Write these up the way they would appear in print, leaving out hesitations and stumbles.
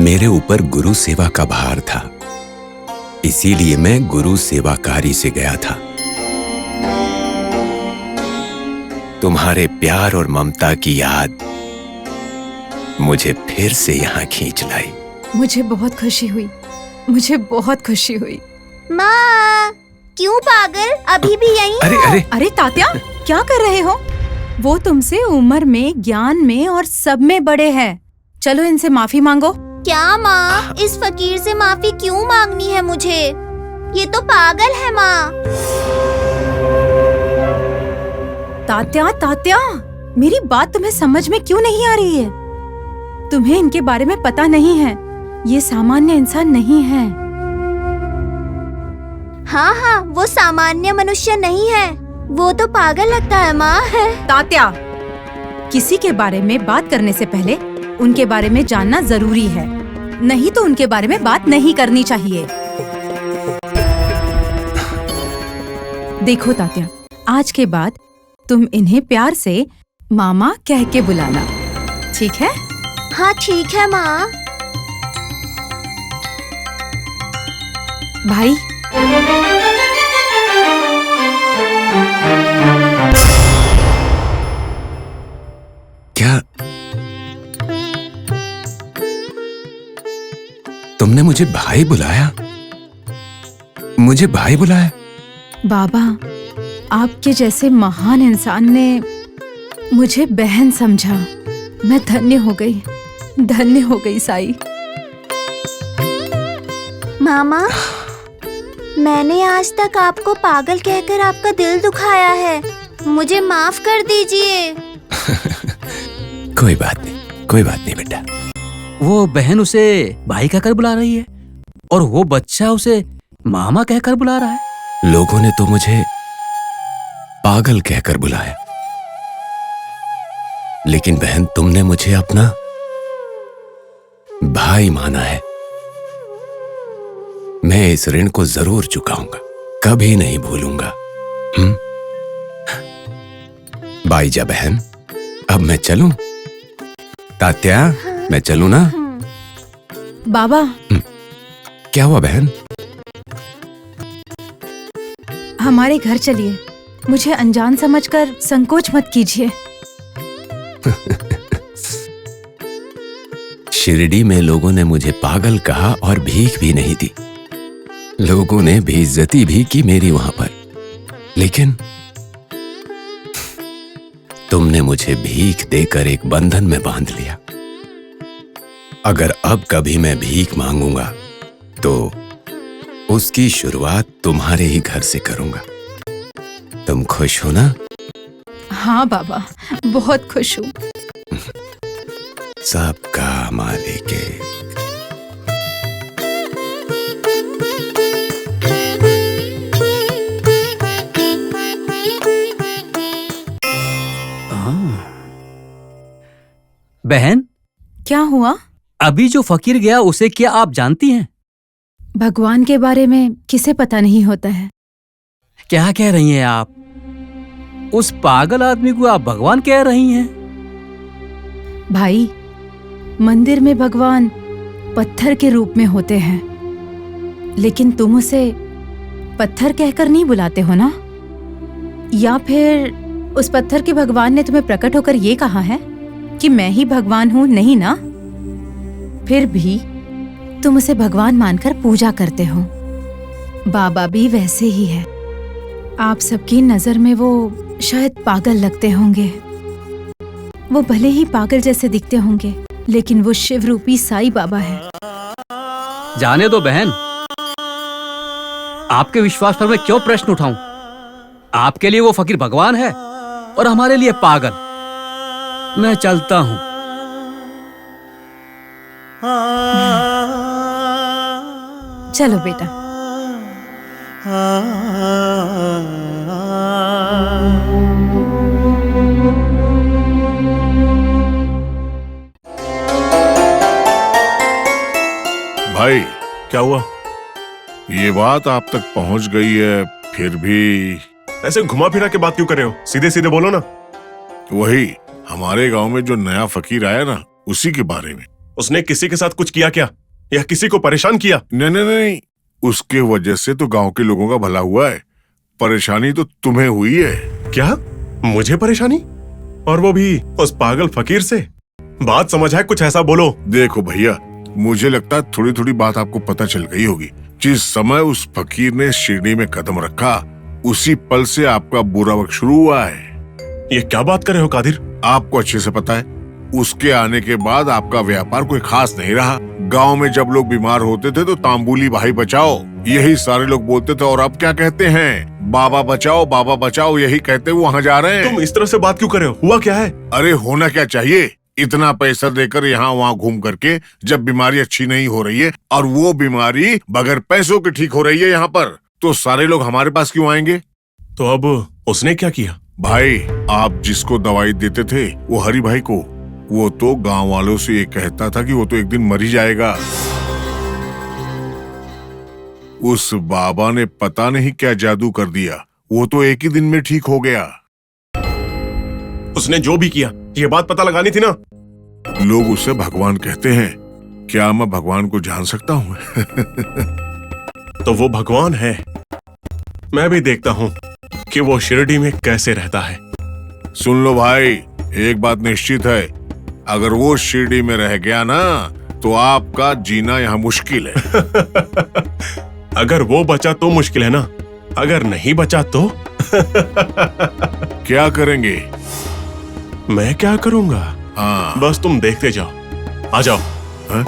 मेरे ऊपर गुरु सेवा का भार था, इसीलिए मैं गुरु सेवाकारी से गया था। तुम्हारे प्यार और ममता की याद मुझे फिर से यहाँ खींच लाई। मुझे बहुत खुशी हुई, मुझे बहुत खुशी हुई। माँ, क्यों पागल अभी भी यहीं अरे हो? अरे अरे तात्या, क्या कर रहे हो? वो तुमसे उम्र में, ज्ञान में और सब में बड़े हैं। चलो इनसे माफी मांगो। क्या माँ, इस फकीर से माफी क्यों मांगनी है मुझे? ये तो पागल है माँ। तात्या तात्या, मेरी बात तुम्हें समझ में क्यों नहीं आ रही है? तुम्हें इनके बारे में पता नहीं है। ये सामान्य इंसान नहीं है। हाँ हाँ, वो सामान्य मनुष्य नहीं है, वो तो पागल लगता है माँ। तात्या, किसी के बारे में बात करने से पहले उनके बारे में जानना जरूरी है, नहीं तो उनके बारे में बात नहीं करनी चाहिए। देखो तात्या, आज के बाद तुम इन्हें प्यार से मामा कह के बुलाना, ठीक है? हाँ ठीक है माँ। भाई, क्या तुमने मुझे भाई बुलाया? मुझे भाई बुलाया? बाबा, आपके जैसे महान इंसान ने मुझे बहन समझा। मैं धन्य हो गई साई। मामा, मैंने आज तक आपको पागल कहकर आपका दिल दुखाया है, मुझे माफ कर दीजिए। कोई बात नहीं बेटा। वो बहन उसे भाई कहकर बुला रही है और वो बच्चा उसे मामा कहकर बुला रहा है। लोगों ने तो मुझे पागल कहकर बुलाया, लेकिन बहन तुमने मुझे अपना भाई माना है। मैं इस ऋण को जरूर चुकाऊंगा, कभी नहीं भूलूंगा। बाईजा बहन, अब मैं चलूं? तात्या, मैं चलूं ना? बाबा, क्या हुआ बहन? हमारे घर चलिए। मुझे अनजान समझकर संकोच मत कीजिए। शिरडी में लोगों ने मुझे पागल कहा और भीख भी नहीं दी। लोगों ने बेइज्जती भी की मेरी वहां पर, लेकिन तुमने मुझे भीख देकर एक बंधन में बांध लिया। अगर अब कभी मैं भीख मांगूंगा तो उसकी शुरुआत तुम्हारे ही घर से करूंगा। तुम खुश हो ना? हाँ बाबा, बहुत खुश हूँ। सबका मालिक है। बहन, क्या हुआ? अभी जो फकीर गया उसे क्या आप जानती हैं? भगवान के बारे में किसे पता नहीं होता है। क्या कह रही हैं आप? उस पागल आदमी को आप भगवान कह रही हैं? भाई, मंदिर में भगवान पत्थर के रूप में होते हैं, लेकिन तुम उसे पत्थर कहकर नहीं बुलाते हो ना? या फिर उस पत्थर के भगवान ने तुम्हें प्रकट होकर ये कहा है कि मैं ही भगवान हूं? नहीं ना? फिर भी तुम उसे भगवान मानकर पूजा करते हो। बाबा भी वैसे ही है। आप सबकी नजर में वो शायद पागल लगते होंगे। वो भले ही पागल जैसे दिखते होंगे, लेकिन वो शिव रूपी साईं बाबा है। जाने दो बहन, आपके विश्वास पर मैं क्यों प्रश्न उठाऊं? आपके लिए वो फकीर भगवान है और हमारे लिए पागल। मैं चलता हूं। चलो बेटा। भाई, क्या हुआ? ये बात आप तक पहुंच गई है, फिर भी ऐसे घुमा फिरा के बात क्यों कर रहे हो? सीधे सीधे बोलो ना। वही हमारे गांव में जो नया फकीर आया ना, उसी के बारे में। उसने किसी के साथ कुछ किया क्या, या किसी को परेशान किया? नहीं नहीं नहीं, उसके वजह से तो गांव के लोगों का भला हुआ है। परेशानी तो तुम्हें हुई है। क्या, मुझे परेशानी? और वो भी उस पागल फकीर से? बात समझ है, कुछ ऐसा बोलो। देखो भैया, मुझे लगता है थोड़ी थोड़ी बात आपको पता चल गई होगी। जिस समय उस फकीर ने शिरडी में कदम रखा, उसी पल से आपका बुरा वक्त शुरू हुआ है। ये क्या बात कर रहे हो कादिर? आपको अच्छे से पता है, उसके आने के बाद आपका व्यापार कोई खास नहीं रहा। गांव में जब लोग बीमार होते थे तो तांबुली भाई बचाओ, यही सारे लोग बोलते थे। और अब क्या कहते हैं? बाबा बचाओ, यही कहते हुए वहाँ जा रहे हैं। तुम इस तरह से बात क्यों कर रहे हो? हुआ क्या है? अरे होना क्या चाहिए, इतना पैसा देकर यहाँ वहाँ घूम करके जब बीमारी अच्छी नहीं हो रही है, और वो बीमारी बगैर पैसों के ठीक हो रही है यहाँ पर, तो सारे लोग हमारे पास क्यों आएंगे? तो अब उसने क्या किया? भाई, आप जिसको दवाई देते थे, वो हरि भाई को, वो तो गांव वालों से ये कहता था कि वो तो एक दिन मर ही जाएगा। उस बाबा ने पता नहीं क्या जादू कर दिया, वो तो एक ही दिन में ठीक हो गया। उसने जो भी किया, ये बात पता लगानी थी ना। लोग उसे भगवान कहते हैं। क्या मैं भगवान को जान सकता हूँ? तो वो भगवान है। मैं भी देखता हूँ कि वो शिरडी में कैसे रहता है। सुन लो भाई, एक बात निश्चित है, अगर वो शिरडी में रह गया ना, तो आपका जीना यहाँ मुश्किल है। अगर वो बचा तो मुश्किल है ना, अगर नहीं बचा तो? क्या करेंगे? मैं क्या करूंगा? हाँ, बस तुम देखते जाओ। आ जाओ। हाँ?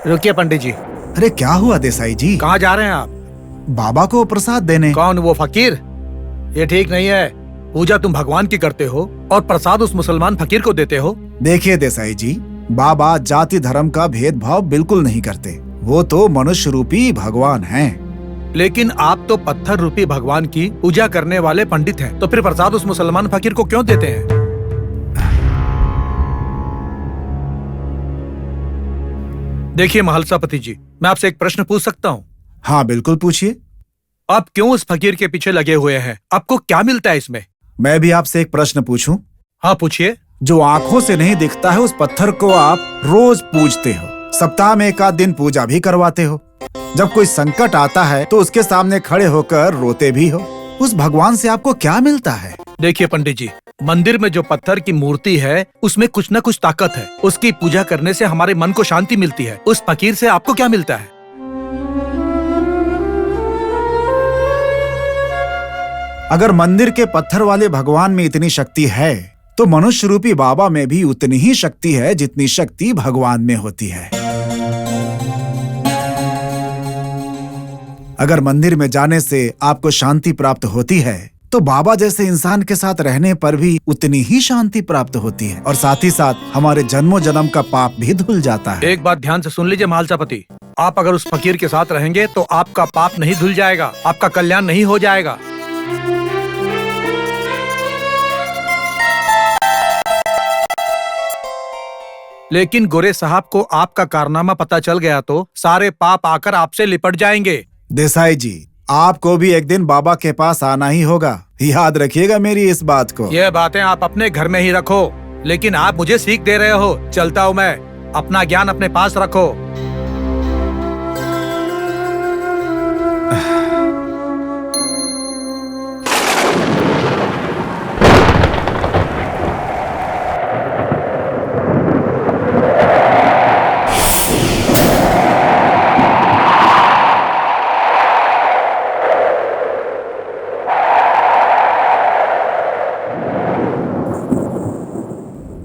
रुकिए पंडित जी। अरे क्या हुआ देसाई जी? कहाँ जा रहे हैं आप? बाबा को प्रसाद देने। कौन, वो फकीर? ये ठीक नहीं है। पूजा तुम भगवान की करते हो और प्रसाद उस मुसलमान फकीर को देते हो। देखिए देसाई जी, बाबा जाति धर्म का भेदभाव बिल्कुल नहीं करते। वो तो मनुष्य रूपी भगवान हैं। लेकिन आप तो पत्थर रूपी भगवान की पूजा करने वाले पंडित हैं, तो फिर प्रसाद उस मुसलमान फकीर को क्यों देते हैं? देखिए महलसापति जी, मैं आपसे एक प्रश्न पूछ सकता हूँ? हाँ बिल्कुल पूछिए। आप क्यों उस फकीर के पीछे लगे हुए हैं? आपको क्या मिलता है इसमें? मैं भी आपसे एक प्रश्न पूछूं? हाँ पूछिए। जो आंखों से नहीं दिखता है, उस पत्थर को आप रोज पूजते हो, सप्ताह में एक आध दिन पूजा भी करवाते हो। जब कोई संकट आता है तो उसके सामने खड़े होकर रोते भी हो। उस भगवान से आपको क्या मिलता है? देखिए पंडित जी, मंदिर में जो पत्थर की मूर्ति है उसमें कुछ न कुछ ताकत है। उसकी पूजा करने से हमारे मन को शांति मिलती है। उस फकीर से आपको क्या मिलता है? अगर मंदिर के पत्थर वाले भगवान में इतनी शक्ति है, तो मनुष्य रूपी बाबा में भी उतनी ही शक्ति है जितनी शक्ति भगवान में होती है। अगर मंदिर में जाने से आपको शांति प्राप्त होती है, तो बाबा जैसे इंसान के साथ रहने पर भी उतनी ही शांति प्राप्त होती है, और साथ ही साथ हमारे जन्मों जन्म का पाप भी धुल जाता है। एक बात ध्यान से सुन लीजिए महलसापति, आप अगर उस फकीर के साथ रहेंगे तो आपका पाप नहीं धुल जाएगा, आपका कल्याण नहीं हो जाएगा। लेकिन गोरे साहब को आपका कारनामा पता चल गया तो सारे पाप आकर आपसे लिपट जाएंगे। देसाई जी, आपको भी एक दिन बाबा के पास आना ही होगा, याद रखिएगा मेरी इस बात को। ये बातें आप अपने घर में ही रखो, लेकिन आप मुझे सीख दे रहे हो। चलता हूँ मैं, अपना ज्ञान अपने पास रखो।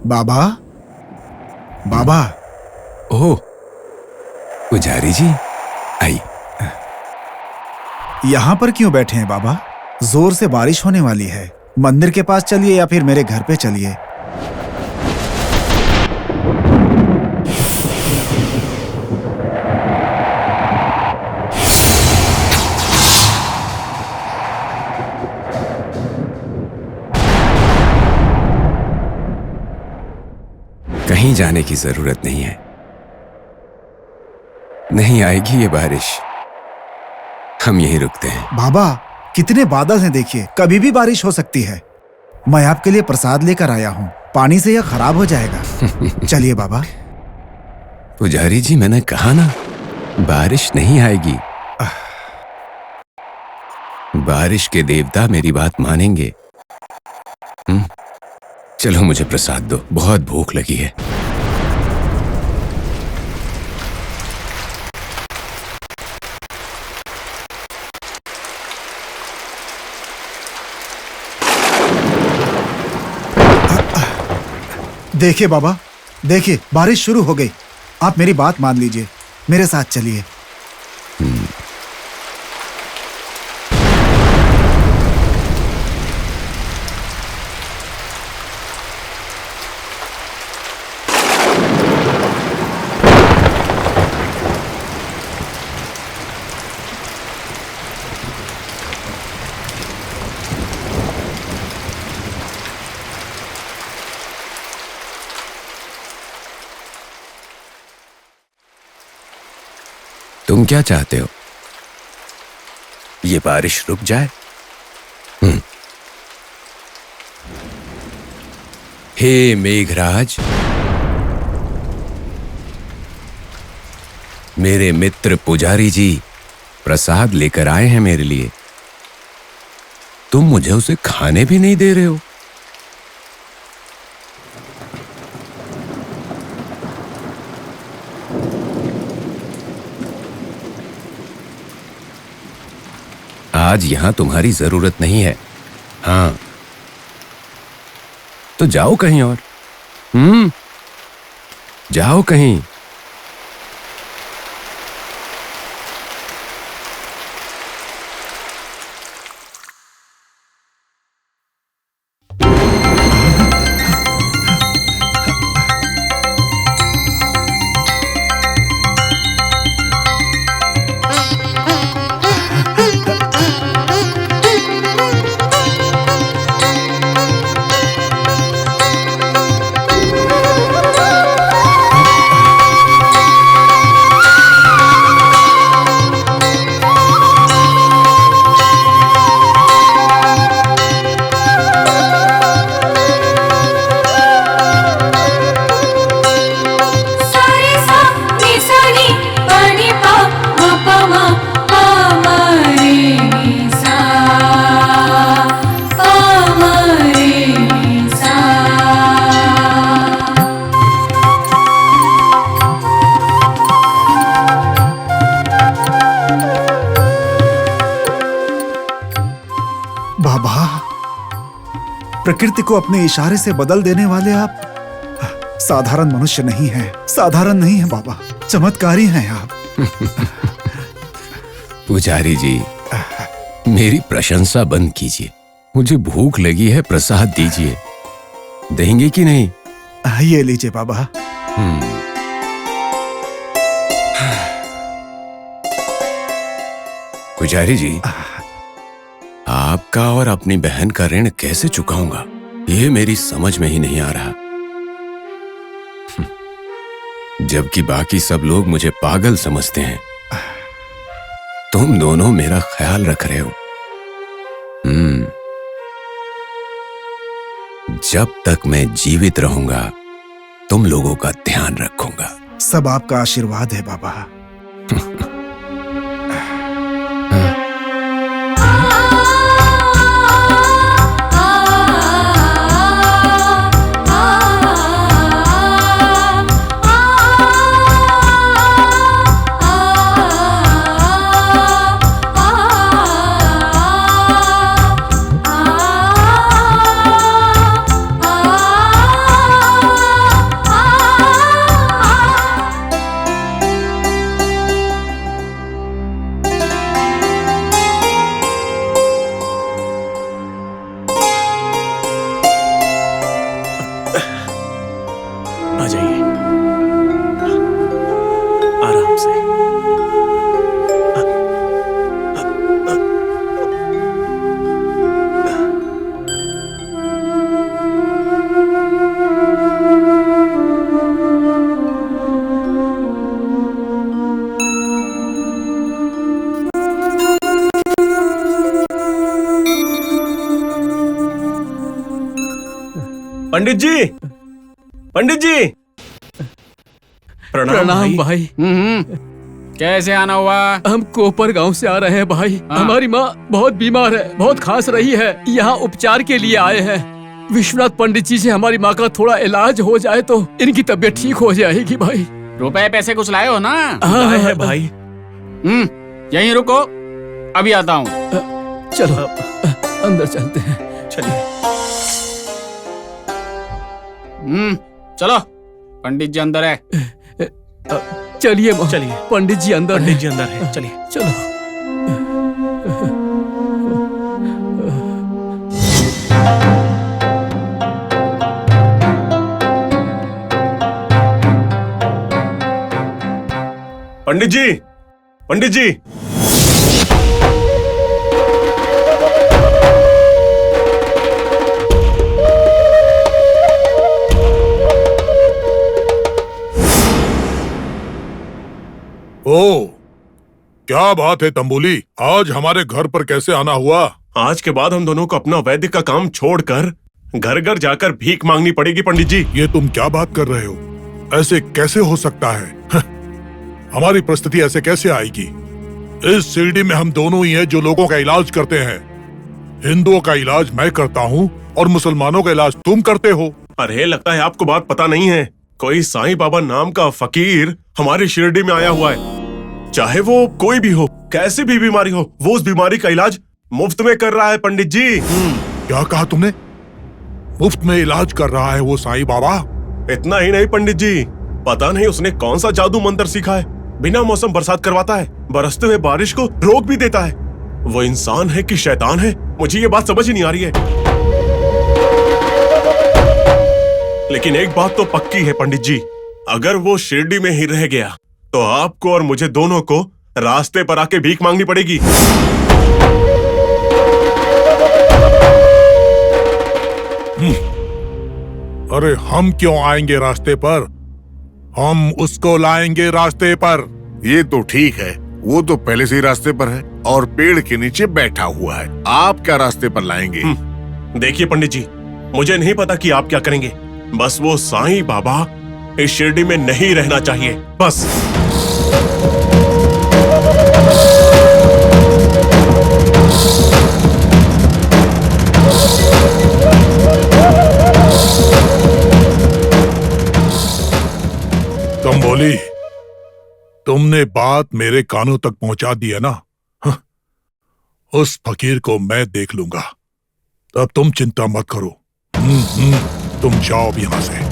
बाबा, बाबा। ओह, पुजारी जी आई। यहाँ पर क्यों बैठे हैं बाबा? जोर से बारिश होने वाली है। मंदिर के पास चलिए या फिर मेरे घर पे चलिए। जाने की जरूरत नहीं है। नहीं आएगी ये बारिश, हम यहीं रुकते हैं। बाबा, कितने बादल हैं देखिए, कभी भी बारिश हो सकती है। मैं आपके लिए प्रसाद लेकर आया हूँ, पानी से यह खराब हो जाएगा। चलिए बाबा। पुजारी जी, मैंने कहा ना, बारिश नहीं आएगी। बारिश के देवता मेरी बात मानेंगे। चलो मुझे प्रसाद दो, बहुत भूख लगी है। देखिए बाबा, देखिए बारिश शुरू हो गई। आप मेरी बात मान लीजिए, मेरे साथ चलिए। तुम क्या चाहते हो? ये बारिश रुक जाए? हे मेघराज, मेरे मित्र पुजारी जी प्रसाद लेकर आए हैं मेरे लिए। तुम मुझे उसे खाने भी नहीं दे रहे हो। आज यहां तुम्हारी जरूरत नहीं है। हाँ, तो जाओ कहीं और। जाओ कहीं। प्रकृति को अपने इशारे से बदल देने वाले आप साधारण मनुष्य नहीं हैं, साधारण नहीं हैं बाबा, चमत्कारी हैं आप। पुजारी जी, मेरी प्रशंसा बंद कीजिए। मुझे भूख लगी है, प्रसाद दीजिए। देंगे कि नहीं? ये लीजिए बाबा। पुजारी जी, आपका और अपनी बहन का ऋण कैसे चुकाऊंगा, ये मेरी समझ में ही नहीं आ रहा। जबकि बाकी सब लोग मुझे पागल समझते हैं, तुम दोनों मेरा ख्याल रख रहे हो। जब तक मैं जीवित रहूंगा, तुम लोगों का ध्यान रखूंगा। सब आपका आशीर्वाद है बाबा। पंडित जी, पंडित जी, प्रणाम भाई। कैसे आना हुआ? हम कोपर गांव से आ रहे हैं भाई। हमारी माँ बहुत बीमार है, बहुत खांस रही है। यहाँ उपचार के लिए आए हैं। विश्वनाथ पंडित जी से हमारी माँ का थोड़ा इलाज हो जाए तो इनकी तबीयत ठीक हो जाएगी भाई। रुपए पैसे कुछ लाए हो ना? लाए हैं भाई। यहीं रुको, अभी आता हूँ। चलो अंदर चलते हैं। चलिए। चलो, पंडित जी अंदर है। चलिए चलिए। पंडित जी अंदर पंडित हैं। जी अंदर है, चलिए। चलो। पंडित जी, पंडित जी, ओ, क्या बात है तंबूली, आज हमारे घर पर कैसे आना हुआ? आज के बाद हम दोनों को अपना वैद्य का काम छोड़कर घर घर जाकर भीख मांगनी पड़ेगी पंडित जी। ये तुम क्या बात कर रहे हो? ऐसे कैसे हो सकता है? हमारी परिस्थिति ऐसे कैसे आएगी? इस शिरडी में हम दोनों ही हैं जो लोगों का इलाज करते हैं। हिंदुओं का इलाज मैं करता हूँ और मुसलमानों का इलाज तुम करते हो। अरे लगता है आपको बात पता नहीं है। कोई साईं बाबा नाम का फकीर हमारे शिरडी में आया हुआ है। चाहे वो कोई भी हो, कैसी भी बीमारी हो, वो उस बीमारी का इलाज मुफ्त में कर रहा है पंडित जी। क्या कहा तुमने? मुफ्त में इलाज कर रहा है वो साईं बाबा? इतना ही नहीं पंडित जी, पता नहीं उसने कौन सा जादू मंत्र सीखा है। बिना मौसम बरसात करवाता है, बरसते हुए बारिश को रोक भी देता है। वो इंसान है कि शैतान है, मुझे ये बात समझ ही नहीं आ रही है। लेकिन एक बात तो पक्की है पंडित जी, अगर वो शिरडी में ही रह गया तो आपको और मुझे दोनों को रास्ते पर आके भीख मांगनी पड़ेगी। अरे हम क्यों आएंगे रास्ते पर? हम उसको लाएंगे रास्ते पर। ये तो ठीक है, वो तो पहले से ही रास्ते पर है और पेड़ के नीचे बैठा हुआ है। आप क्या रास्ते पर लाएंगे? देखिए पंडित जी, मुझे नहीं पता कि आप क्या करेंगे, बस वो साईं बाबा इस शिरडी में नहीं रहना चाहिए, बस। तुम बोली, तुमने बात मेरे कानों तक पहुंचा दी है ना? उस फकीर को मैं देख लूंगा, तब तुम चिंता मत करो। तुम जाओ भी यहां से।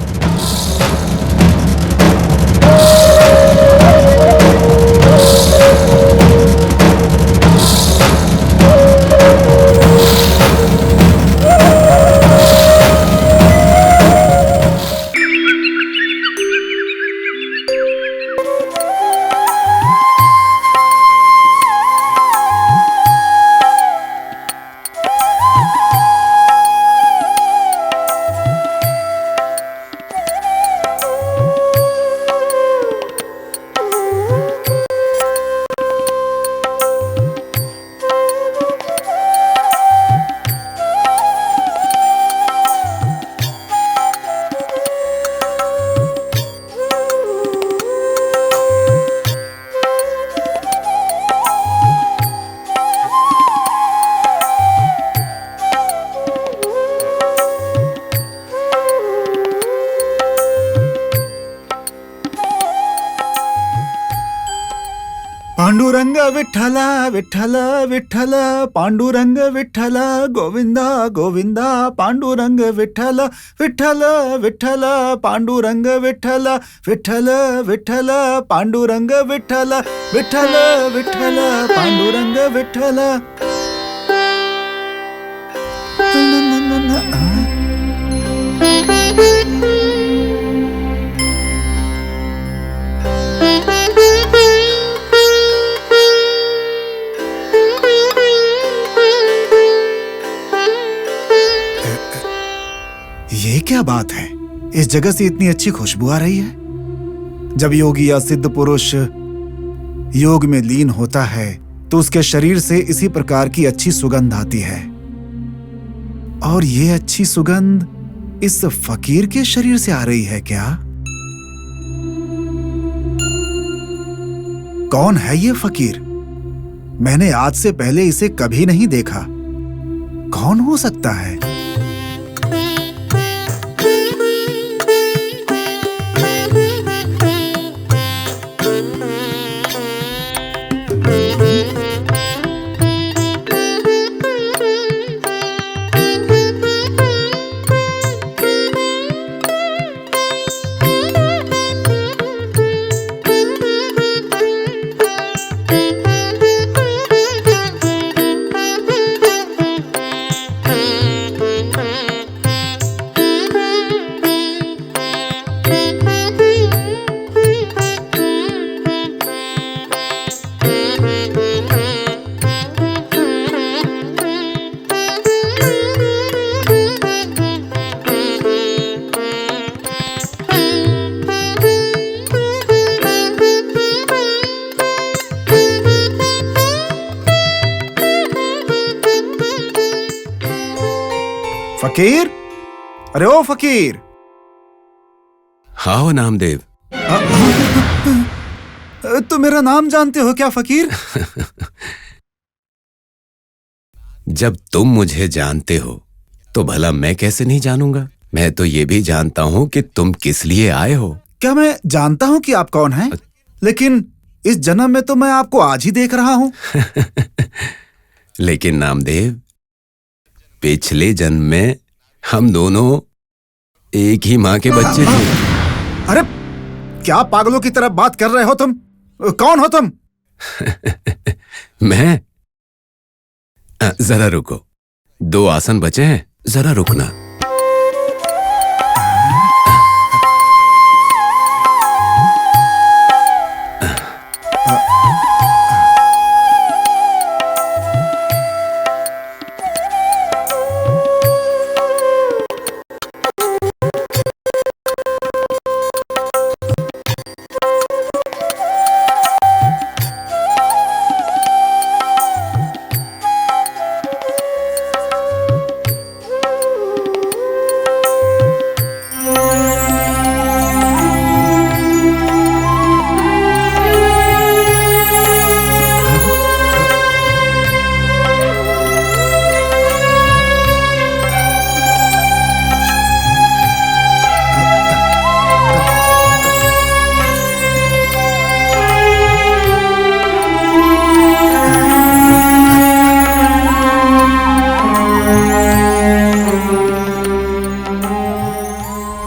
पांडुरंग विठ्ठला विठ्ठला विठ्ठला, पांडुरंग विठ्ठला गोविंदा गोविंदा, पांडुरंग विठ्ठला विठ्ठला विठ्ठला, पांडुरंग विठ्ठला विठ्ठला विठ्ठला, पांडुरंग विठ्ठला विठ्ठला विठ्ठला, पांडुरंग विठ्ठला। ये क्या बात है? इस जगह से इतनी अच्छी खुशबू आ रही है। जब योगी या सिद्ध पुरुष योग में लीन होता है तो उसके शरीर से इसी प्रकार की अच्छी सुगंध आती है। और ये अच्छी सुगंध इस फकीर के शरीर से आ रही है क्या? कौन है ये फकीर? मैंने आज से पहले इसे कभी नहीं देखा। कौन हो सकता है? फकीर, अरे ओ फकीर। हाँ नामदेव। तुम मेरा नाम जानते हो क्या फकीर? जब तुम मुझे जानते हो तो भला मैं कैसे नहीं जानूंगा। मैं तो ये भी जानता हूँ कि तुम किस लिए आए हो। क्या मैं जानता हूँ कि आप कौन हैं? लेकिन इस जन्म में तो मैं आपको आज ही देख रहा हूँ। लेकिन नामदेव, पिछले जन्म में हम दोनों एक ही माँ के बच्चे थे। अरे क्या पागलों की तरह बात कर रहे हो तुम? कौन हो तुम? मैं? जरा रुको, 2 आसन बचे हैं, जरा रुकना।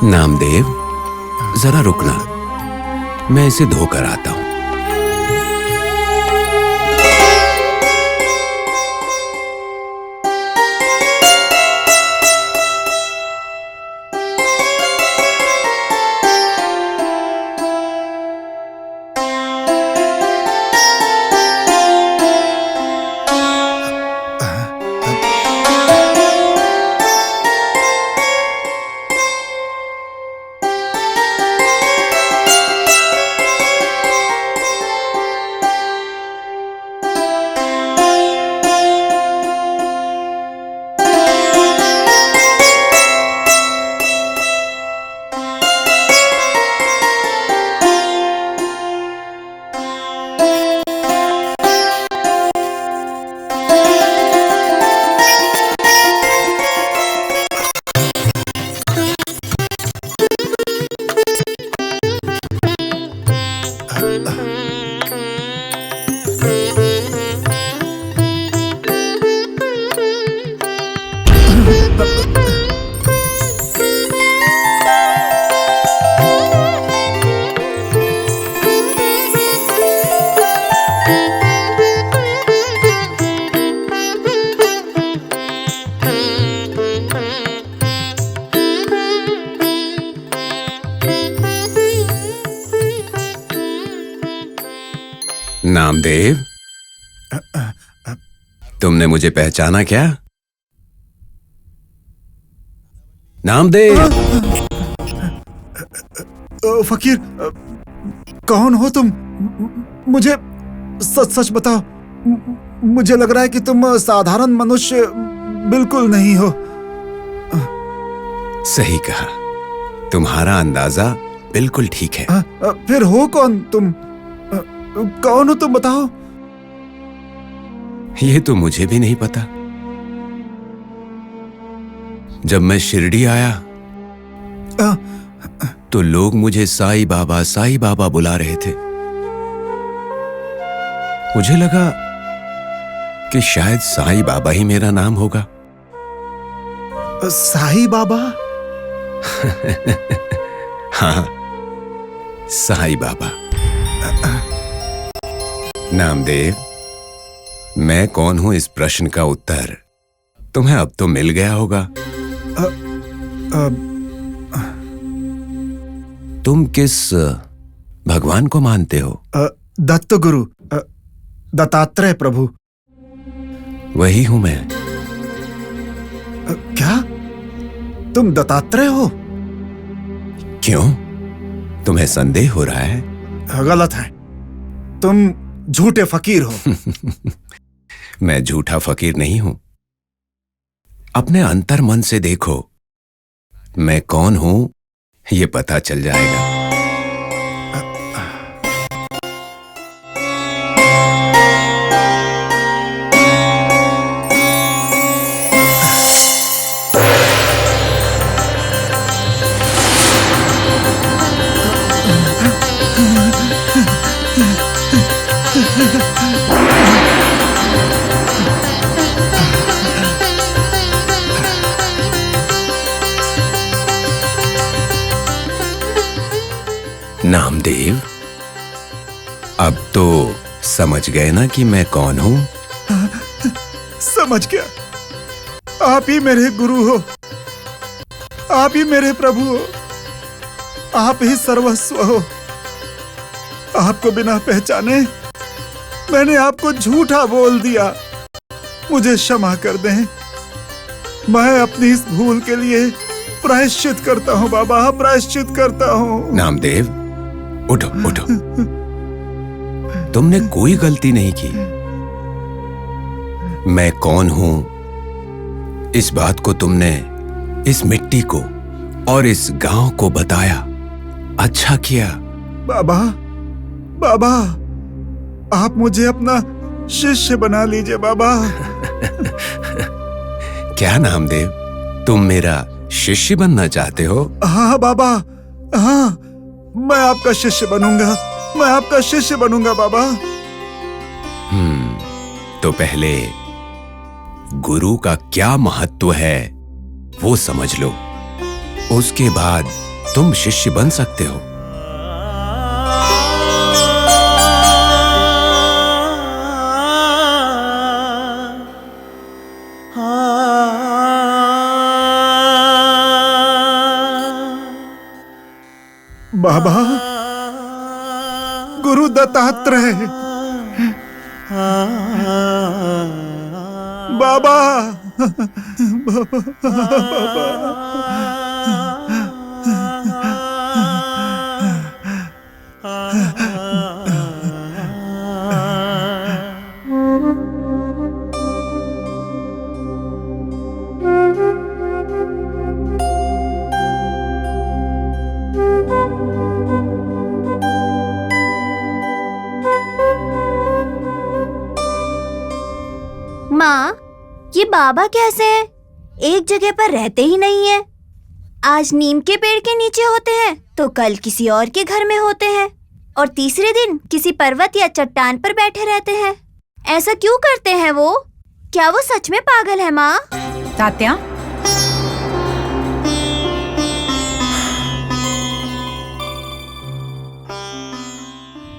नामदेव, जरा रुकना, मैं इसे धोकर आता हूं। नामदेव, तुमने मुझे पहचाना क्या? नामदेव। फकीर, कौन हो तुम? मुझे सच सच बताओ। मुझे लग रहा है कि तुम साधारण मनुष्य बिल्कुल नहीं हो। सही कहा, तुम्हारा अंदाजा बिल्कुल ठीक है। फिर हो कौन तुम? कौन हो तुम, बताओ। ये तो मुझे भी नहीं पता। जब मैं शिरडी आया तो लोग मुझे साईं बाबा बुला रहे थे। मुझे लगा कि शायद साईं बाबा ही मेरा नाम होगा। साईं बाबा? हाँ, साईं बाबा। नामदेव, मैं कौन हूं, इस प्रश्न का उत्तर तुम्हें अब तो मिल गया होगा। तुम किस भगवान को मानते हो? दत्त गुरु, दत्तात्रेय प्रभु। वही हूं मैं। क्या तुम दत्तात्रेय हो? क्यों, तुम्हें संदेह हो रहा है? गलत है, तुम झूठे फकीर हो। मैं झूठा फकीर नहीं हूं। अपने अंतर मन से देखो, मैं कौन हूं ये पता चल जाएगा। नामदेव, अब तो समझ गए ना कि मैं कौन हूं? समझ गया। आप ही मेरे गुरु हो, आप ही मेरे प्रभु हो, आप ही सर्वस्व हो। आपको बिना पहचाने मैंने आपको झूठा बोल दिया, मुझे क्षमा कर दें। मैं अपनी इस भूल के लिए प्रायश्चित करता हूँ बाबा, प्रायश्चित करता हूँ। नामदेव, उठो उठो, तुमने कोई गलती नहीं की। मैं कौन हूं इस बात को तुमने इस मिट्टी को और इस गांव को बताया, अच्छा किया। बाबा, बाबा, आप मुझे अपना शिष्य बना लीजिए बाबा। क्या नामदेव, तुम मेरा शिष्य बनना चाहते हो? हाँ बाबा, हाँ, मैं आपका शिष्य बनूंगा, मैं आपका शिष्य बनूंगा बाबा। तो पहले गुरु का क्या महत्व है वो समझ लो, उसके बाद तुम शिष्य बन सकते हो। बाबा, गुरु दत्तात्रेय, बाबा, माँ, ये बाबा कैसे हैं? एक जगह पर रहते ही नहीं है। आज नीम के पेड़ के नीचे होते हैं तो कल किसी और के घर में होते हैं और तीसरे दिन किसी पर्वत या चट्टान पर बैठे रहते हैं। ऐसा क्यों करते हैं वो? क्या वो सच में पागल है माँ? तात्या,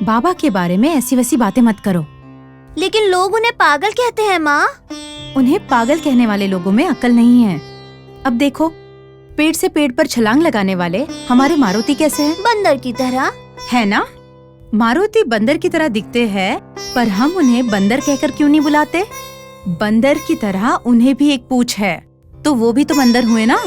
बाबा के बारे में ऐसी वैसी बातें मत करो। लेकिन लोग उन्हें पागल कहते हैं माँ। उन्हें पागल कहने वाले लोगों में अक्ल नहीं है। अब देखो, पेड़ से पेड़ पर छलांग लगाने वाले हमारे मारुति कैसे हैं? बंदर की तरह है ना? मारुति बंदर की तरह दिखते हैं, पर हम उन्हें बंदर कहकर क्यों नहीं बुलाते? बंदर की तरह उन्हें भी एक पूंछ है, तो वो भी तो बंदर हुए ना।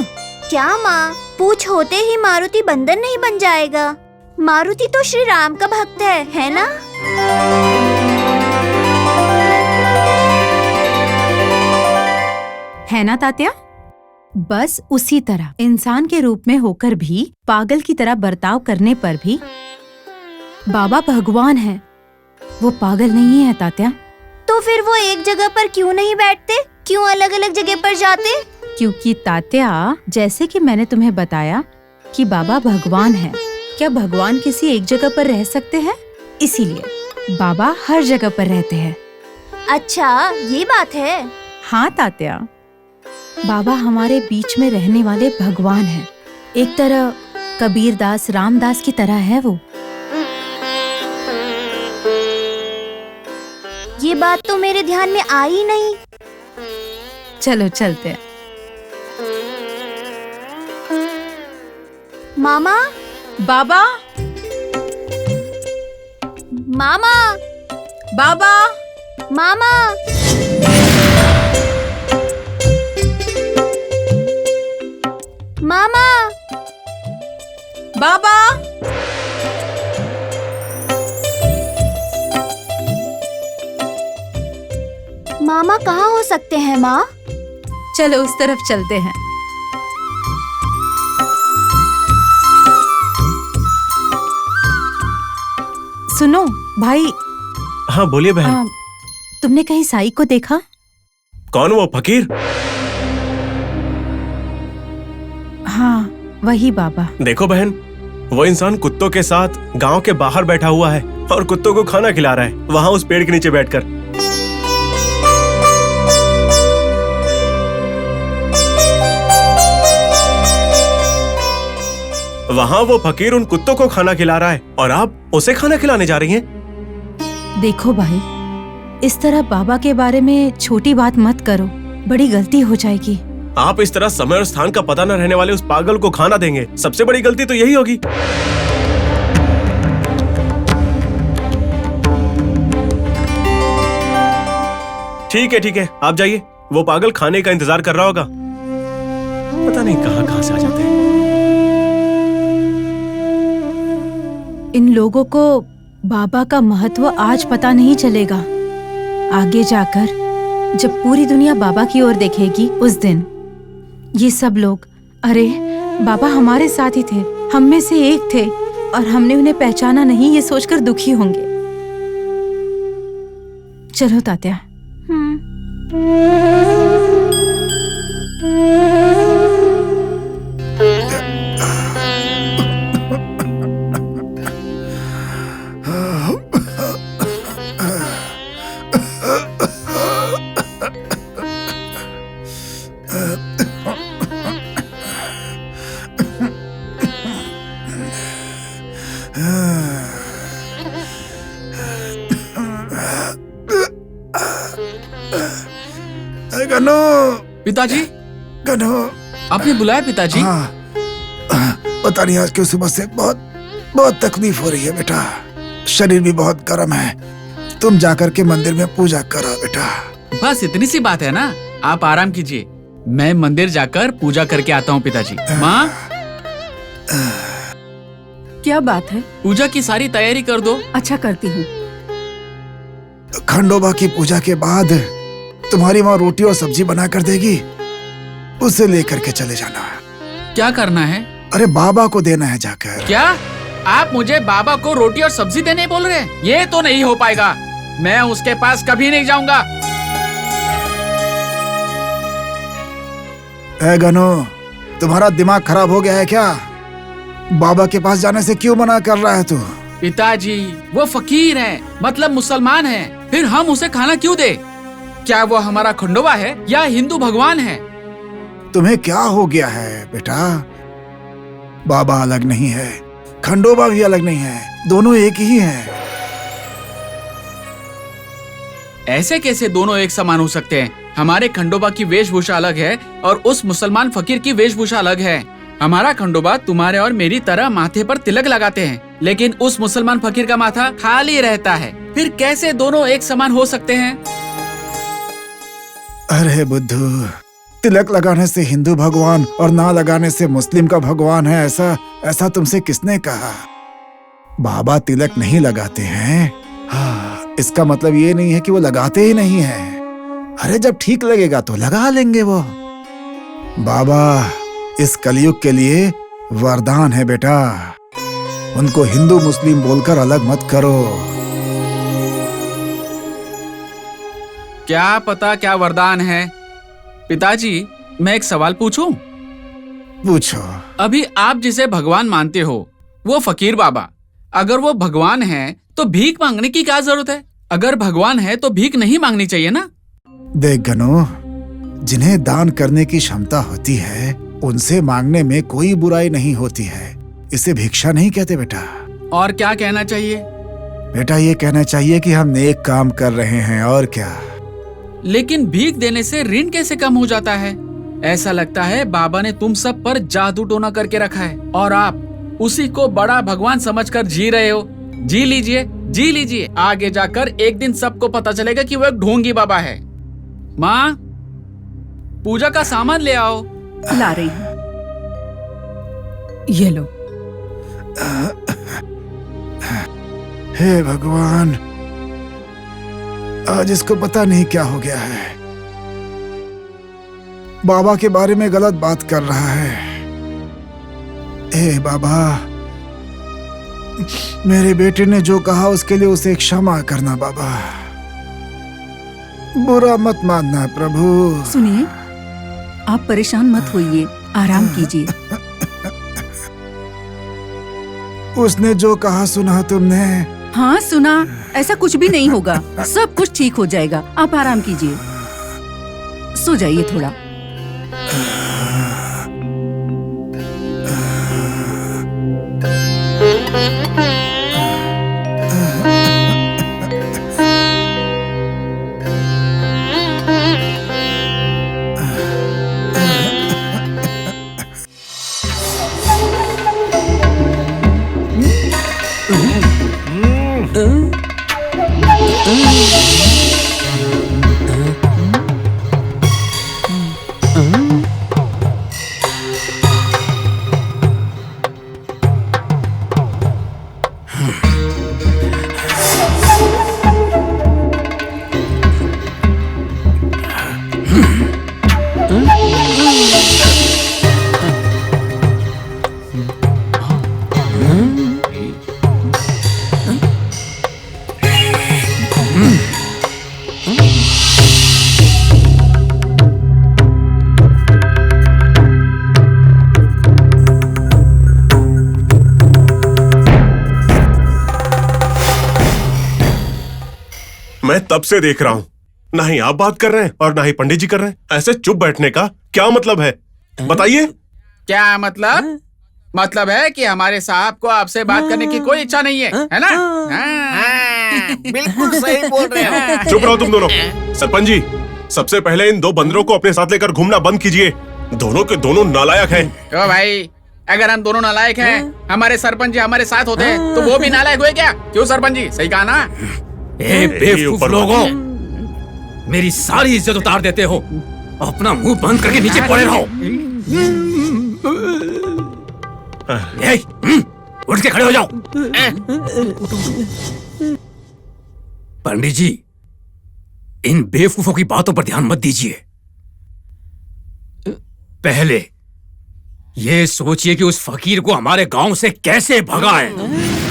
क्या माँ, पूंछ होते ही मारुति बंदर नहीं बन जाएगा? मारुति तो श्री राम का भक्त है ना? है ना तात्या? बस उसी तरह इंसान के रूप में होकर भी, पागल की तरह बर्ताव करने पर भी बाबा भगवान है, वो पागल नहीं है तात्या। तो फिर वो एक जगह पर क्यों नहीं बैठते, क्यों अलग अलग जगह पर जाते? क्योंकि तात्या, जैसे कि मैंने तुम्हें बताया कि बाबा भगवान है, क्या भगवान किसी एक जगह पर रह सकते हैं? इसीलिए बाबा हर जगह पर रहते हैं। अच्छा, ये बात है। हाँ तात्या, बाबा हमारे बीच में रहने वाले भगवान हैं। एक तरह कबीरदास, रामदास की तरह है वो। ये बात तो मेरे ध्यान में आई नहीं। चलो चलते हैं। मामा, बाबा, मामा, बाबा, मामा। मामा, बाबा। मामा कहाँ हो सकते हैं माँ? चलो उस तरफ चलते हैं। सुनो भाई। हाँ बोलिए बहन। तुमने कहीं साई को देखा? कौन वो फकीर? हाँ, वही बाबा। देखो बहन, वो इंसान कुत्तों के साथ गांव के बाहर बैठा हुआ है और कुत्तों को खाना खिला रहा है, वहाँ उस पेड़ के नीचे बैठकर। वहाँ वो फकीर उन कुत्तों को खाना खिला रहा है और आप उसे खाना खिलाने जा रही हैं। देखो भाई, इस तरह बाबा के बारे में छोटी बात मत करो, बड़ी गलती हो जाएगी। आप इस तरह समय और स्थान का पता न रहने वाले उस पागल को खाना देंगे, सबसे बड़ी गलती तो यही होगी। ठीक है, आप जाइए, वो पागल खाने का इंतजार कर रहा होगा। पता नहीं कहाँ से आ जाते हैं। इन लोगों को बाबा का महत्व आज पता नहीं चलेगा। आगे जाकर जब पूरी दुनिया बाबा की ओर देखेगी, उस दिन ये सब लोग, अरे बाबा हमारे साथ ही थे, हम में से एक थे और हमने उन्हें पहचाना नहीं, ये सोचकर दुखी होंगे। चलो तात्या। गनो, पिताजी, गनो, आपने बुलाया पिताजी? हाँ, पता नहीं आज क्यों सुबह से बहुत तकलीफ हो रही है बेटा। शरीर भी बहुत गर्म है। तुम जाकर के मंदिर में पूजा करो बेटा। बस इतनी सी बात है ना, आप आराम कीजिए, मैं मंदिर जाकर पूजा करके आता हूँ पिताजी। माँ, क्या बात है? पूजा की सारी तैयारी कर दो। अच्छा, करती हूँ। खंडोबा की पूजा के बाद तुम्हारी माँ रोटी और सब्जी बना कर देगी, उसे लेकर के चले जाना। क्या करना है? अरे बाबा को देना है जाकर। क्या आप मुझे बाबा को रोटी और सब्जी देने बोल रहे हैं? ये तो नहीं हो पाएगा, मैं उसके पास कभी नहीं जाऊंगा। ए गनो, तुम्हारा दिमाग खराब हो गया है क्या? बाबा के पास जाने से क्यों मना कर रहा है तू? पिताजी, वो फकीर है, मतलब मुसलमान है, फिर हम उसे खाना क्यों दे? क्या वो हमारा खंडोबा है या हिंदू भगवान है? तुम्हें क्या हो गया है बेटा? बाबा अलग नहीं है, खंडोबा भी अलग नहीं है, दोनों एक ही हैं। ऐसे कैसे दोनों एक समान हो सकते हैं? हमारे खंडोबा की वेशभूषा अलग है और उस मुसलमान फकीर की वेशभूषा अलग है। हमारा खंडोबा तुम्हारे और मेरी तरह माथे पर तिलक लगाते हैं, लेकिन उस मुसलमान फकीर का माथा खाली रहता है। फिर कैसे दोनों एक समान हो सकते हैं? अरे बुद्धू, तिलक लगाने से हिंदू भगवान और ना लगाने से मुस्लिम का भगवान है, ऐसा तुमसे किसने कहा? बाबा तिलक नहीं लगाते हैं, हाँ, इसका मतलब ये नहीं है कि वो लगाते ही नहीं हैं। अरे जब ठीक लगेगा तो लगा लेंगे वो। बाबा इस कलयुग के लिए वरदान है बेटा। उनको हिंदू मुस्लिम बोलकर अलग मत करो। क्या पता क्या वरदान है। पिताजी, मैं एक सवाल पूछूं? पूछो। अभी आप जिसे भगवान मानते हो वो फकीर बाबा, अगर वो भगवान है तो भीख मांगने की क्या जरूरत है? अगर भगवान है तो भीख नहीं मांगनी चाहिए ना? देख गनो, जिन्हें दान करने की क्षमता होती है उनसे मांगने में कोई बुराई नहीं होती है। इसे भिक्षा नहीं कहते बेटा। और क्या कहना चाहिए? बेटा ये कहना चाहिए कि हम नेक काम कर रहे हैं, और क्या। लेकिन भीख देने से ऋण कैसे कम हो जाता है? ऐसा लगता है बाबा ने तुम सब पर जादू टोना करके रखा है और आप उसी को बड़ा भगवान समझकर जी रहे हो। जी लीजिए, जी लीजिए। आगे जाकर एक दिन सबको पता चलेगा कि वो एक ढोंगी बाबा है। माँ, पूजा का सामान ले आओ। ला रही हूँ। ये लो। हे भगवान, आज इसको पता नहीं क्या हो गया है। बाबा के बारे में गलत बात कर रहा है। हे बाबा, मेरे बेटे ने जो कहा उसके लिए उसे क्षमा करना बाबा। बुरा मत मानना प्रभु। सुनिए, आप परेशान मत होइए, आराम कीजिए। उसने जो कहा सुना तुमने? हाँ सुना। ऐसा कुछ भी नहीं होगा, सब कुछ ठीक हो जाएगा। आप आराम कीजिए, सो जाइए थोड़ा। मैं तब से देख रहा हूँ, ना ही आप बात कर रहे हैं और ना ही पंडित जी कर रहे हैं। ऐसे चुप बैठने का क्या मतलब है, बताइए। क्या मतलब? मतलब है कि हमारे साहब को आपसे बात करने की कोई इच्छा नहीं है ना? बिल्कुल सही बोल रहे हो। चुप रहो तुम दोनों। सरपंच जी, सबसे पहले इन दो बंदरों को अपने साथ लेकर घूमना बंद कीजिए। दोनों के दोनों नालायक हैं। ओ भाई, अगर हम दोनों नालायक हैं, हमारे सरपंच जी हमारे साथ होते हैं तो वो भी नालायक हुए क्या? क्यों सरपंच जी, सही कहा ना? ए बेवकूफ लोगों, मेरी सारी इज्जत उतार देते हो। अपना मुंह बंद करके नीचे पड़े रहो। उठ के खड़े हो जाओ। पंडित जी, इन बेवकूफों की बातों पर ध्यान मत दीजिए। पहले ये सोचिए कि उस फकीर को हमारे गांव से कैसे भगाएं।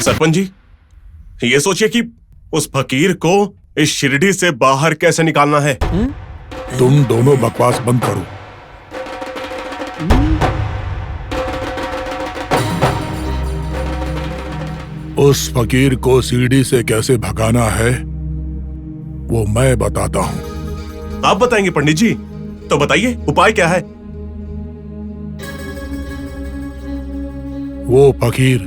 सरपंच जी, ये सोचिए कि उस फकीर को इस शिरडी से बाहर कैसे निकालना है। तुम दोनों बकवास बंद करो। उस फकीर को सीढ़ी से कैसे भगाना है वो मैं बताता हूँ। आप बताएंगे पंडित जी? तो बताइए, उपाय क्या है? वो फकीर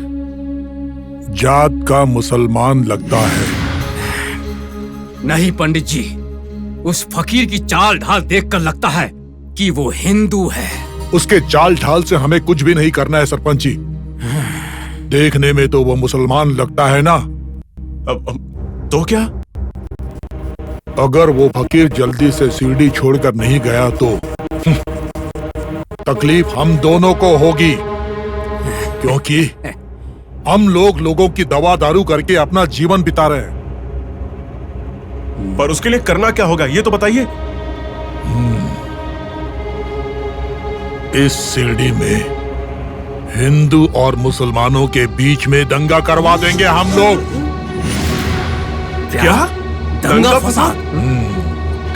जात का मुसलमान लगता है। नहीं पंडित जी, उस फकीर की चाल ढाल देखकर लगता है कि वो हिंदू है। उसके चाल ढाल से हमें कुछ भी नहीं करना है सरपंच जी। देखने में तो वो मुसलमान लगता है ना। तो क्या? अगर वो फकीर जल्दी से सीढ़ी छोड़कर नहीं गया तो तकलीफ हम दोनों को होगी, क्योंकि हम लोग लोगों की दवा दारू करके अपना जीवन बिता रहे हैं। पर उसके लिए करना क्या होगा ये तो बताइए। इस शिरडी में हिंदू और मुसलमानों के बीच में दंगा करवा देंगे हम लोग। क्या? दंगा फसाद?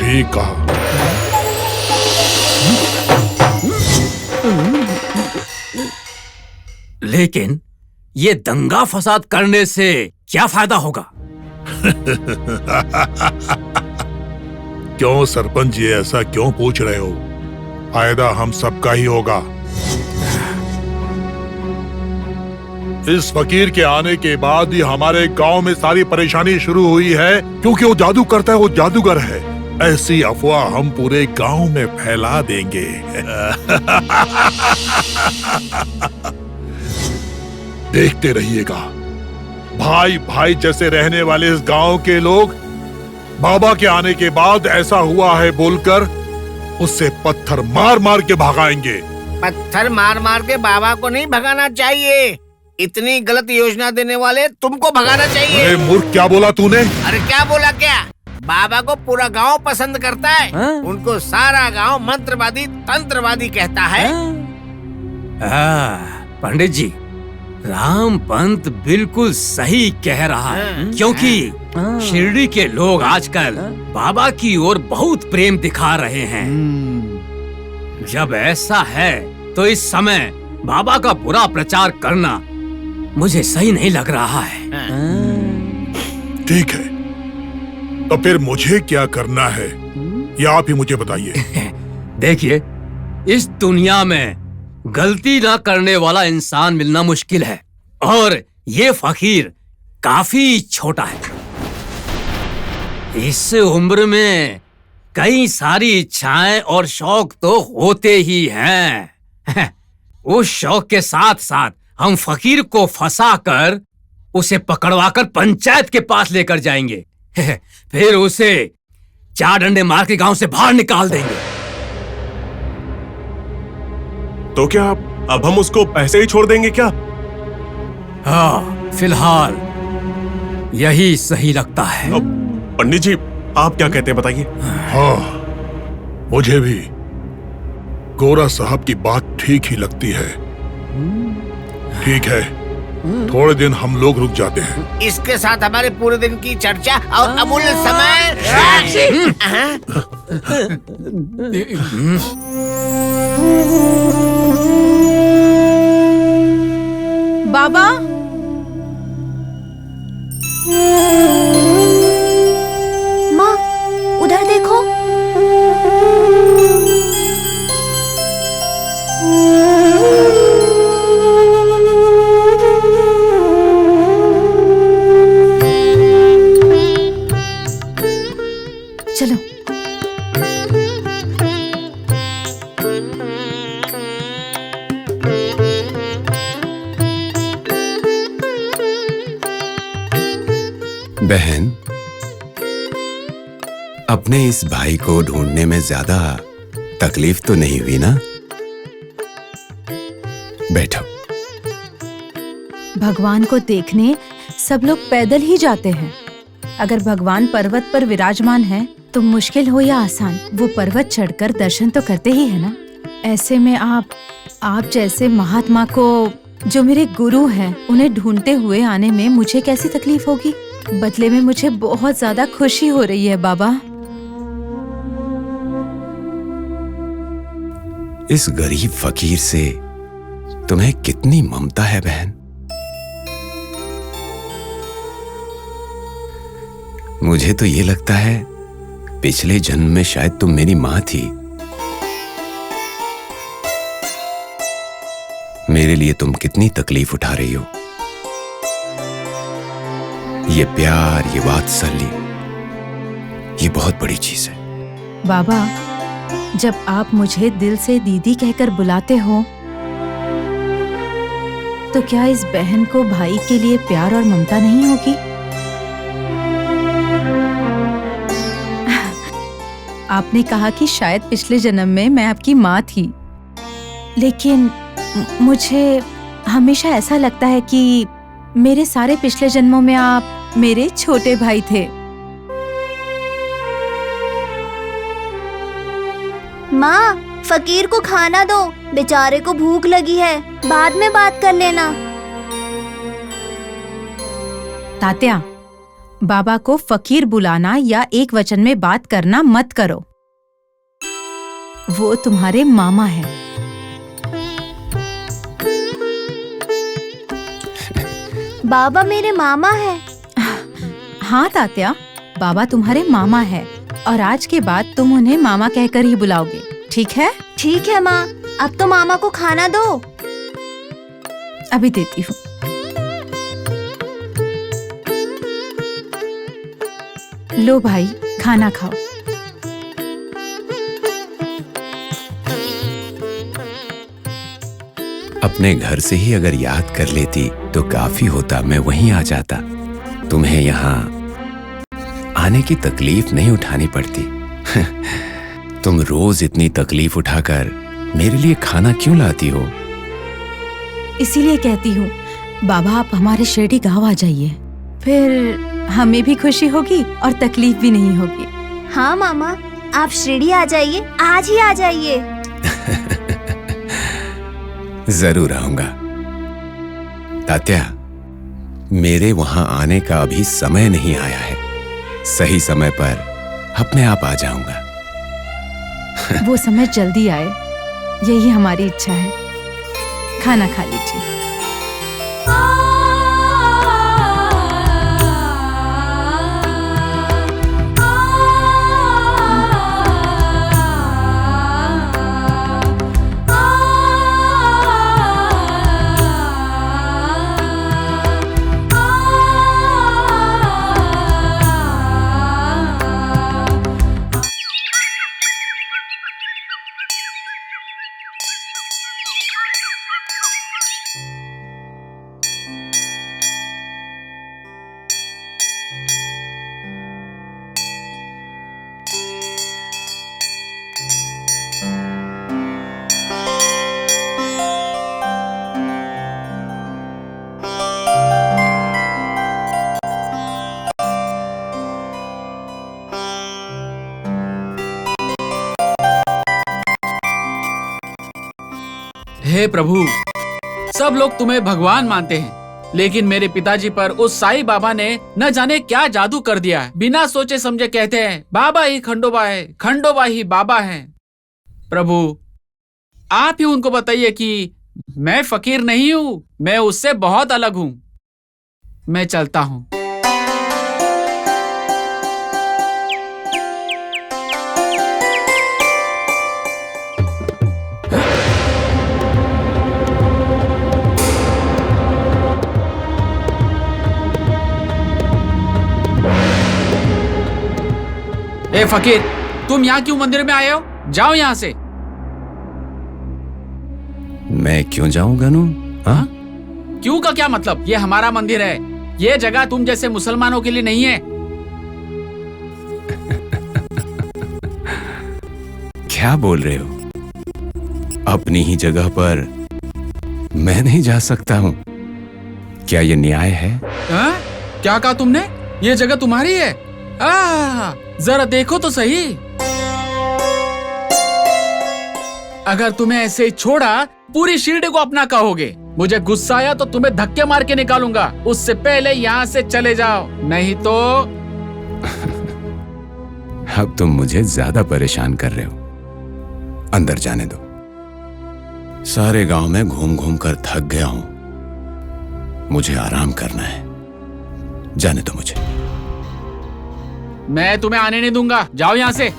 ठीक कहा। लेकिन ये दंगा फसाद करने से क्या फायदा होगा? क्यों सरपंच जी ऐसा क्यों पूछ रहे हो? फायदा हम सबका ही होगा। इस फकीर के आने के बाद ही हमारे गांव में सारी परेशानी शुरू हुई है, क्योंकि वो जादू करता है, वो जादूगर है। ऐसी अफवाह हम पूरे गांव में फैला देंगे। देखते रहिएगा, भाई भाई जैसे रहने वाले इस गांव के लोग बाबा के आने के बाद ऐसा हुआ है बोलकर उससे पत्थर मार मार के भगाएंगे। पत्थर मार मार के बाबा को नहीं भगाना चाहिए, इतनी गलत योजना देने वाले तुमको भगाना चाहिए। अरे मूर्ख, क्या बोला तूने? अरे क्या बोला क्या? बाबा को पूरा गांव पसंद करता है। उनको सारा गांव मंत्रवादी तंत्रवादी कहता है। पंडित जी, राम पंत बिल्कुल सही कह रहा है, क्योंकि शिरडी के लोग आजकल बाबा की ओर बहुत प्रेम दिखा रहे हैं। जब ऐसा है तो इस समय बाबा का बुरा प्रचार करना मुझे सही नहीं लग रहा है। ठीक है, तो फिर मुझे क्या करना है ये आप ही मुझे बताइए। देखिए, इस दुनिया में गलती ना करने वाला इंसान मिलना मुश्किल है, और ये फकीर काफी छोटा है। इस उम्र में कई सारी इच्छाएं और शौक तो होते ही हैं। उस शौक के साथ साथ हम फकीर को फंसाकर उसे पकड़वाकर पंचायत के पास लेकर जाएंगे। फिर उसे 4 डंडे मार के गांव से बाहर निकाल देंगे। तो क्या अब हम उसको पैसे ही छोड़ देंगे क्या? हाँ, फिलहाल यही सही लगता है। पंडित जी, आप क्या कहते हैं बताइए। हाँ, मुझे भी गोरा साहब की बात ठीक ही लगती है। ठीक है, थोड़े दिन हम लोग रुक जाते हैं। इसके साथ हमारे पूरे दिन की चर्चा और अमूल्य समय। बाबा, माँ, उधर देखो। चलो। बहन, अपने इस भाई को ढूंढने में ज्यादा तकलीफ तो नहीं हुई ना? बैठो। भगवान को देखने सब लोग पैदल ही जाते हैं। अगर भगवान पर्वत पर विराजमान है तो मुश्किल हो या आसान, वो पर्वत चढ़कर दर्शन तो करते ही है ना। ऐसे में आप जैसे महात्मा को, जो मेरे गुरु हैं, उन्हें ढूंढते हुए आने में मुझे कैसी तकलीफ होगी? बदले में मुझे बहुत ज्यादा खुशी हो रही है बाबा। इस गरीब फकीर से तुम्हें कितनी ममता है बहन। मुझे तो ये लगता है पिछले जन्म में शायद तुम मेरी मां थी। मेरे लिए तुम कितनी तकलीफ उठा रही हो। ये प्यार, ये वात्सल्य, ये बहुत बड़ी चीज है। बाबा, जब आप मुझे दिल से दीदी कहकर बुलाते हो तो क्या इस बहन को भाई के लिए प्यार और ममता नहीं होगी? आपने कहा कि शायद पिछले जन्म में मैं आपकी माँ थी, लेकिन मुझे हमेशा ऐसा लगता है कि मेरे सारे पिछले जन्मों में आप मेरे छोटे भाई थे। माँ, फकीर को खाना दो, बेचारे को भूख लगी है, बाद में बात कर लेना। तात्या, बाबा को फकीर बुलाना या एक वचन में बात करना मत करो। वो तुम्हारे मामा है। बाबा मेरे मामा है। हाँ तात्या, बाबा तुम्हारे मामा है और आज के बाद तुम उन्हें मामा कहकर ही बुलाओगे, ठीक है? ठीक है माँ, अब तो मामा को खाना दो। अभी देती हूँ। लो भाई, खाना खाओ। अपने घर से ही अगर याद कर लेती तो काफी होता, मैं वहीं आ जाता। तुम्हें यहाँ आने की तकलीफ नहीं उठानी पड़ती। तुम रोज इतनी तकलीफ उठाकर मेरे लिए खाना क्यों लाती हो? इसीलिए कहती हूँ, बाबा आप हमारे शिरडी गांव आ जाइए, फिर हमें भी खुशी होगी और तकलीफ भी नहीं होगी। हाँ मामा, आप शिरडी आ जाइए, आज ही आ जाइए। जरूर आऊंगा। तात्या, मेरे वहां आने का अभी समय नहीं आया है। सही समय पर अपने आप आ जाऊंगा। वो समय जल्दी आए, यही हमारी इच्छा है। खाना खा लीजिए। हे प्रभु, सब लोग तुम्हें भगवान मानते हैं, लेकिन मेरे पिताजी पर उस साईं बाबा ने न जाने क्या जादू कर दिया है। बिना सोचे समझे कहते हैं बाबा ही खंडोबा है, खंडोबा ही बाबा है। प्रभु, आप ही उनको बताइए कि मैं फकीर नहीं हूँ, मैं उससे बहुत अलग हूँ। मैं चलता हूँ। ए फकीर, तुम यहाँ क्यों मंदिर में आए हो? जाओ यहाँ से। मैं क्यों जाऊं गनू? हाँ? क्यों का क्या मतलब? ये हमारा मंदिर है। ये जगह तुम जैसे मुसलमानों के लिए नहीं है। क्या बोल रहे हो? अपनी ही जगह पर मैं नहीं जा सकता हूँ? क्या ये न्याय है? हाँ? क्या कहा तुमने? ये जगह तुम्हारी है? जरा देखो तो सही। अगर तुम्हें ऐसे ही छोड़ा, पूरी शिरडी को अपना कहोगे। मुझे गुस्सा आया तो तुम्हें धक्के मार के निकालूंगा। उससे पहले यहाँ से चले जाओ, नहीं तो। अब तुम मुझे ज्यादा परेशान कर रहे हो। अंदर जाने दो। सारे गांव में घूम घूम कर थक गया हूं। मुझे आराम करना है। जाने दो मुझे। मैं तुम्हें आने नहीं दूंगा। जाओ यहाँ से।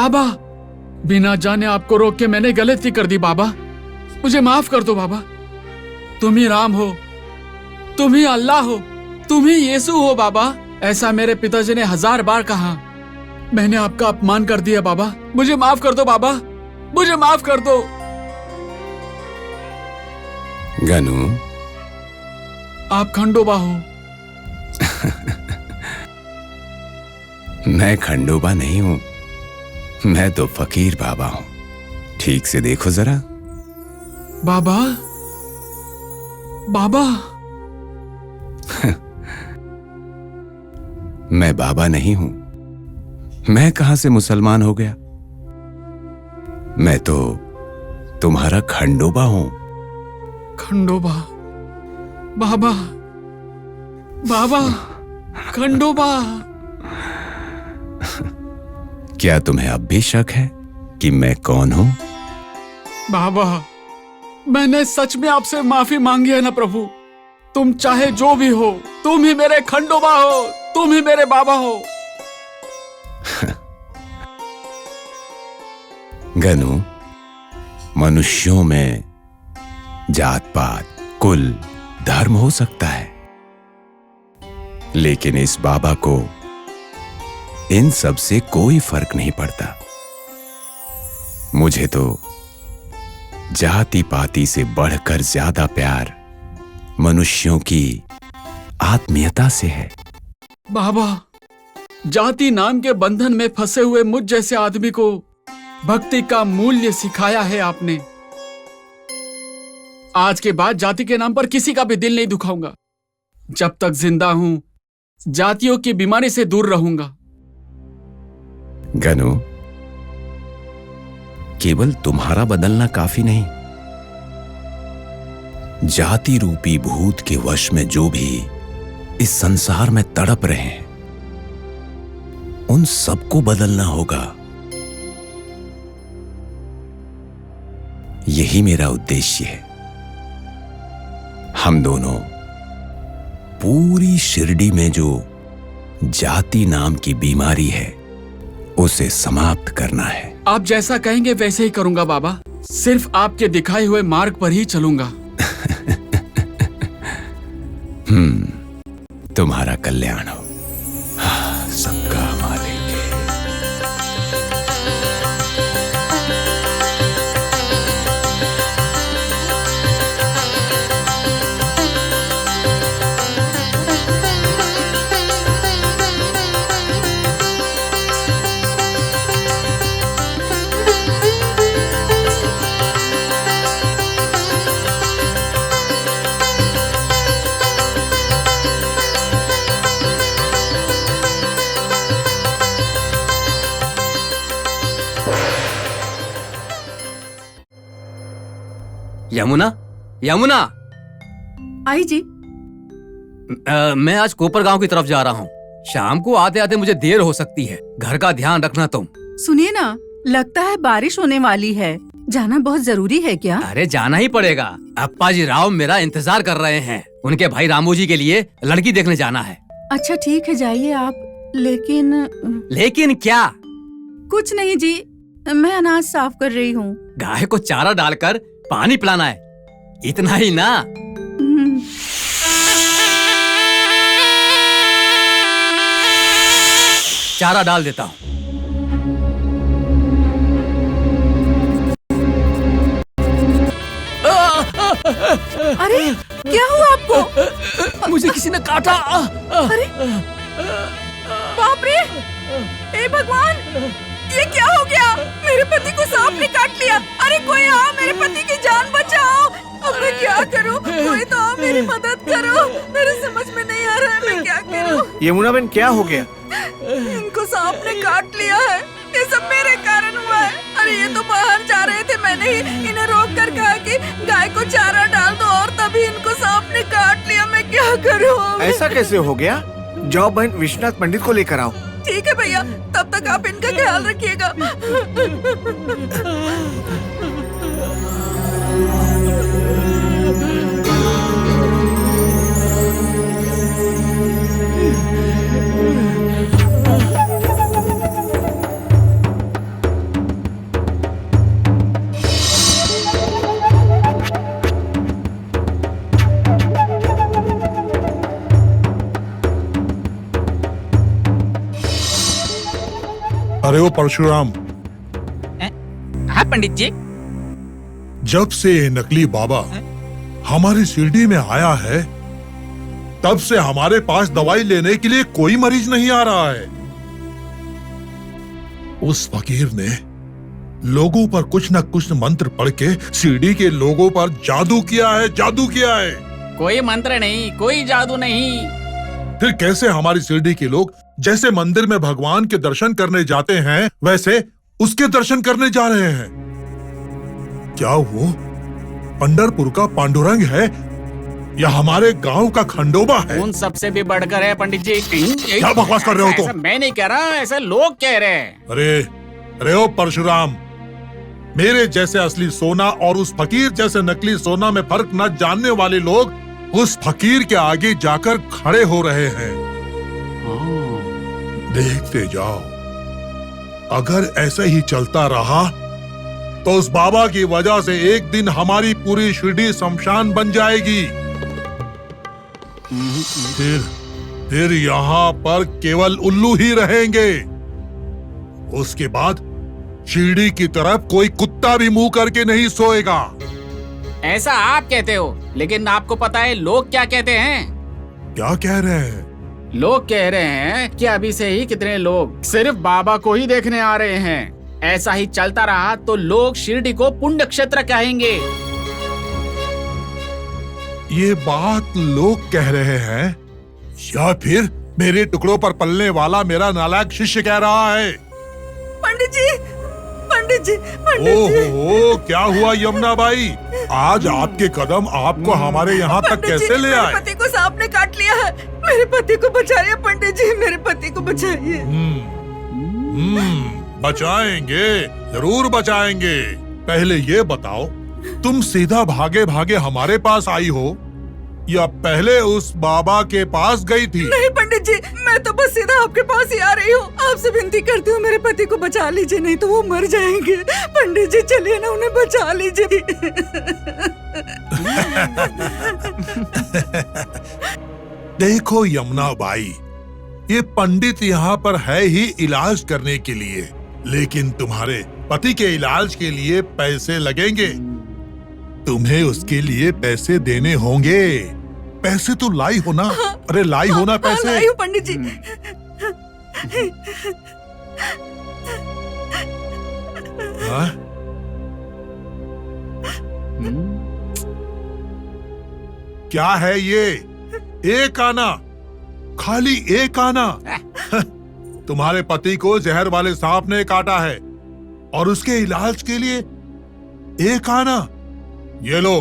बाबा, बिना जाने आपको रोक के मैंने गलती कर दी बाबा, मुझे माफ कर दो बाबा। तुम ही राम हो, तुम ही अल्लाह हो, तुम ही यीशु हो बाबा। ऐसा मेरे पिताजी ने 1000 बार कहा। मैंने आपका अपमान कर दिया बाबा, मुझे माफ कर दो बाबा, मुझे माफ कर दो। गनु, आप खंडोबा हो। मैं खंडोबा नहीं हूं, मैं तो फकीर बाबा हूं। ठीक से देखो जरा। बाबा, बाबा। मैं बाबा नहीं हूं। मैं कहां से मुसलमान हो गया? मैं तो तुम्हारा खंडोबा हूं। खंडोबा, बाबा, बाबा, खंडोबा। क्या तुम्हें अब भी शक है कि मैं कौन हूं? बाबा, मैंने सच में आपसे माफी मांगी है ना प्रभु। तुम चाहे जो भी हो, तुम ही मेरे खंडोबा हो, तुम ही मेरे बाबा हो। गनु, मनुष्यों में जात पात, कुल, धर्म हो सकता है, लेकिन इस बाबा को इन सब से कोई फर्क नहीं पड़ता। मुझे तो जाति पाति से बढ़कर ज्यादा प्यार मनुष्यों की आत्मीयता से है। बाबा, जाति नाम के बंधन में फंसे हुए मुझ जैसे आदमी को भक्ति का मूल्य सिखाया है आपने। आज के बाद जाति के नाम पर किसी का भी दिल नहीं दुखाऊंगा। जब तक जिंदा हूं, जातियों की बीमारी से दूर रहूंगा। गनु, केवल तुम्हारा बदलना काफी नहीं, जाति रूपी भूत के वश में जो भी इस संसार में तड़प रहे हैं, उन सबको बदलना होगा। यही मेरा उद्देश्य है। हम दोनों पूरी शिरडी में जो जाति नाम की बीमारी है, उसे समाप्त करना है। आप जैसा कहेंगे वैसे ही करूंगा बाबा। सिर्फ आपके दिखाए हुए मार्ग पर ही चलूंगा। तुम्हारा कल्याण हो। सबका मालिक। यमुना, यमुना। आई जी। मैं आज कोपर गांव की तरफ जा रहा हूँ। शाम को आते आते मुझे देर हो सकती है। घर का ध्यान रखना तुम। सुनिए ना, लगता है बारिश होने वाली है। जाना बहुत जरूरी है क्या? अरे जाना ही पड़ेगा। अप्पा जी राव मेरा इंतजार कर रहे हैं। उनके भाई रामू जी के लिए लड़की देखने जाना है। अच्छा ठीक है, जाइए आप। लेकिन क्या? कुछ नहीं जी, मैं अनाज साफ कर रही हूँ। गाय को चारा डालकर पानी पिलाना है, इतना ही ना? चारा डाल देता हूँ। अरे क्या हुआ आपको? मुझे किसी ने काटा। अरे बाप रे! हे भगवान, ये क्या हो गया? मेरे पति को सांप ने काट लिया। अरे कोई आओ, मेरे पति की जान बचाओ। अब मैं क्या करूं? कोई तो आओ, मेरी मदद करो। मेरे समझ में नहीं आ रहा है मैं क्या करूं। यमुना बहन, क्या हो गया? इनको सांप ने काट लिया है। ये सब मेरे कारण हुआ है। अरे ये तो बाहर जा रहे थे, मैंने ही इन्हें रोक कर कहा कि गाय को चारा डाल दो, और तभी इनको सांप ने काट लिया। मैं क्या करूं? ऐसा कैसे हो गया? जाओ बहन, विश्वनाथ पंडित को लेकर आओ। ठीक है भैया, तब तक आप इनका ख्याल रखिएगा। अरे ओ परशुराम, हाँ पंडित जी। जब से ये नकली बाबा हमारी शिरडी में आया है, तब से हमारे पास दवाई लेने के लिए कोई मरीज नहीं आ रहा है। उस फकीर ने लोगों पर कुछ न कुछ मंत्र पढ़ के शिरडी के लोगों पर जादू किया है, जादू किया है। कोई मंत्र नहीं, कोई जादू नहीं। फिर कैसे हमारी शिरडी के लोग जैसे मंदिर में भगवान के दर्शन करने जाते हैं, वैसे उसके दर्शन करने जा रहे हैं? क्या वो पंढरपुर का पांडुरंग है या हमारे गांव का खंडोबा है? उन सबसे भी बढ़कर है पंडित जी। क्या बकवास कर रहे हो तुम? ऐसा मैं नहीं कह रहा, ऐसा लोग कह रहे हैं। अरे ओ परशुराम, मेरे जैसे असली सोना और उस फकीर जैसे नकली सोना में फर्क न जानने वाले लोग उस फकीर के आगे जाकर खड़े हो रहे हैं। देखते जाओ, अगर ऐसे ही चलता रहा तो उस बाबा की वजह से एक दिन हमारी पूरी शिरडी शमशान बन जाएगी। फिर यहाँ पर केवल उल्लू ही रहेंगे। उसके बाद शिरडी की तरफ कोई कुत्ता भी मुंह करके नहीं सोएगा। ऐसा आप कहते हो, लेकिन आपको पता है लोग क्या कहते हैं? क्या कह रहे हैं? लोग कह रहे हैं कि अभी से ही कितने लोग सिर्फ बाबा को ही देखने आ रहे हैं। ऐसा ही चलता रहा तो लोग शिरडी को पुण्य क्षेत्र कहेंगे। ये बात लोग कह रहे हैं या फिर मेरे टुकड़ों पर पलने वाला मेरा नालायक शिष्य कह रहा है? पंडित जी, पंडित जी, पंडित जी। ओहो, क्या हुआ यमुना बाई? आज आपके कदम आपको हमारे यहाँ तक कैसे ले आए? मेरे पति को सांप ने काट लिया है। मेरे पति को बचाइए पंडित जी, मेरे पति को बचाइए। बचाएंगे, जरूर बचाएंगे। पहले ये बताओ, तुम सीधा भागे भागे हमारे पास आई हो या पहले उस बाबा के पास गई थी? नहीं पंडित जी, मैं तो बस सीधा आपके पास ही आ रही हूँ। आपसे विनती करती हूँ, मेरे पति को बचा लीजिए, नहीं तो वो मर जाएंगे। पंडित जी चलिए ना, उन्हें बचा लीजिए। देखो यमुना बाई, ये पंडित यहाँ पर है ही इलाज करने के लिए, लेकिन तुम्हारे पति के इलाज के लिए पैसे लगेंगे। तुम्हें उसके लिए पैसे देने होंगे। पैसे तो लाई हो ना? अरे लाई हो ना पैसे? लाई हूँ पंडित जी। हाँ? क्या है ये? एक आना, खाली एक आना। तुम्हारे पति को जहर वाले सांप ने काटा है और उसके इलाज के लिए एक आना। ये लो,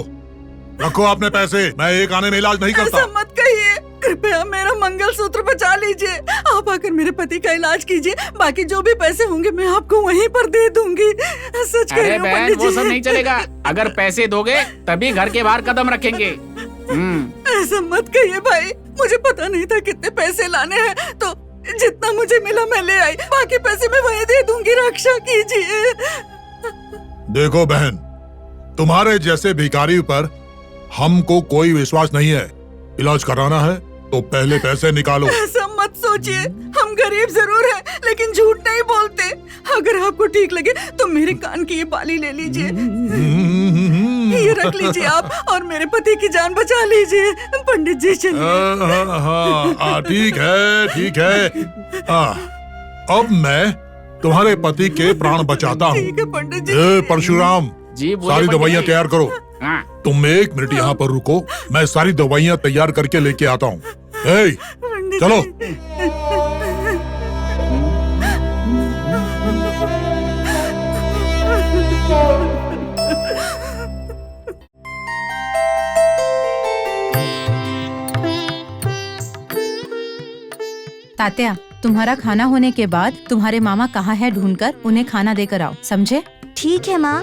रखो अपने पैसे। मैं एक आने में इलाज नहीं करता। ऐसा मत कहिए, कृपया मेरा मंगलसूत्र बचा लीजिए। आप आकर मेरे पति का इलाज कीजिए, बाकी जो भी पैसे होंगे मैं आपको वहीं पर दे दूंगी। सच कह रही हूँ पंडित जी। वो सब नहीं चलेगा। अगर पैसे दोगे तभी घर के बाहर कदम रखेंगे। ऐसा मत कहिए भाई, मुझे पता नहीं था कितने पैसे लाने हैं, तो जितना मुझे मिला मैं ले आई, बाकी पैसे मैं वहीं दे दूंगी। रक्षा कीजिए। देखो बहन, तुम्हारे जैसे भिखारी पर हमको कोई विश्वास नहीं है। इलाज कराना है तो पहले पैसे निकालो। ऐसा मत सोचिए, हम गरीब जरूर हैं, लेकिन झूठ नहीं बोलते। अगर आपको ठीक लगे तो मेरे कान की ये बाली ले लीजिए, ये रख लीजिए आप, और मेरे पति की जान बचा लीजिए। पंडित जी चलिए। हाँ, ठीक है, ठीक है। अब मैं तुम्हारे पति के प्राण बचाता हूँ। ठीक है पंडित जी। परशुराम, सारी दवाइयाँ तैयार करो। तुम 1 मिनट यहाँ पर रुको, मैं सारी दवाइयाँ तैयार करके लेके आता हूँ। चलो। तात्या, तुम्हारा खाना होने के बाद तुम्हारे मामा कहाँ है ढूंढकर उन्हें खाना देकर आओ, समझे? ठीक है माँ।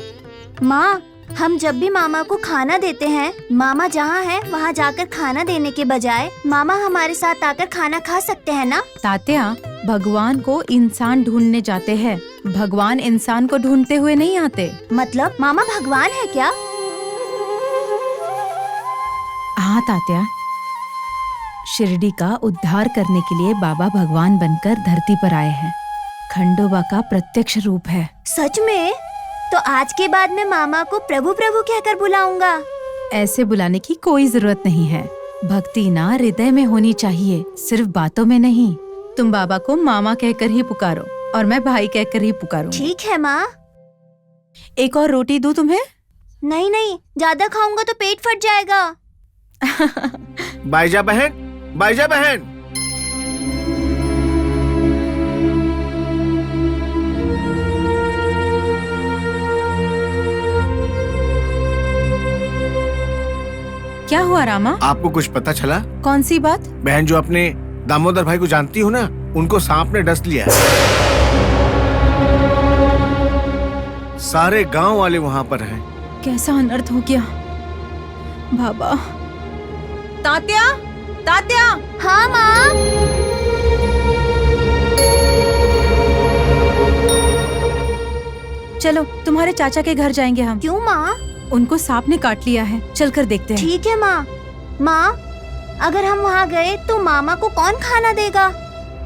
माँ, हम जब भी मामा को खाना देते हैं, मामा जहाँ है वहाँ जाकर खाना देने के बजाय मामा हमारे साथ आकर खाना खा सकते हैं ना? तात्या, भगवान को इंसान ढूंढने जाते हैं, भगवान इंसान को ढूंढते हुए नहीं आते। मतलब मामा भगवान है क्या? हाँ तात्या, शिरडी का उद्धार करने के लिए बाबा भगवान बनकर धरती पर आए हैं। खंडोबा का प्रत्यक्ष रूप है। सच में? तो आज के बाद मैं मामा को प्रभु प्रभु कहकर बुलाऊंगा। ऐसे बुलाने की कोई जरूरत नहीं है। भक्ति ना हृदय में होनी चाहिए, सिर्फ बातों में नहीं। तुम बाबा को मामा कहकर ही पुकारो और मैं भाई कहकर ही पुकारूं। ठीक है माँ। एक और रोटी दूं तुम्हें? नहीं नहीं, ज्यादा खाऊंगा तो पेट फट जाएगा। बाईजा बहन, बाईजा बहन। क्या हुआ रामा? आपको कुछ पता चला? कौन सी बात? बहन जो अपने दामोदर भाई को जानती हो ना, उनको सांप ने डस लिया है। सारे गांव वाले वहाँ पर हैं। कैसा अनर्थ हो गया बाबा। तात्या, तात्या। हाँ माँ। चलो तुम्हारे चाचा के घर जाएंगे हम। क्यों माँ? उनको सांप ने काट लिया है, चलकर देखते हैं। ठीक है माँ। माँ, अगर हम वहाँ गए तो मामा को कौन खाना देगा?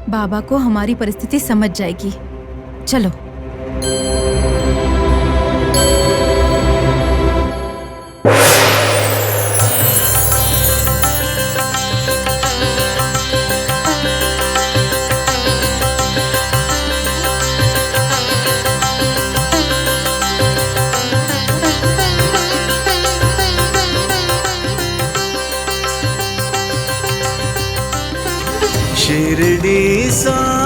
बाबा को हमारी परिस्थिति समझ जाएगी। चलो। शिरडी सा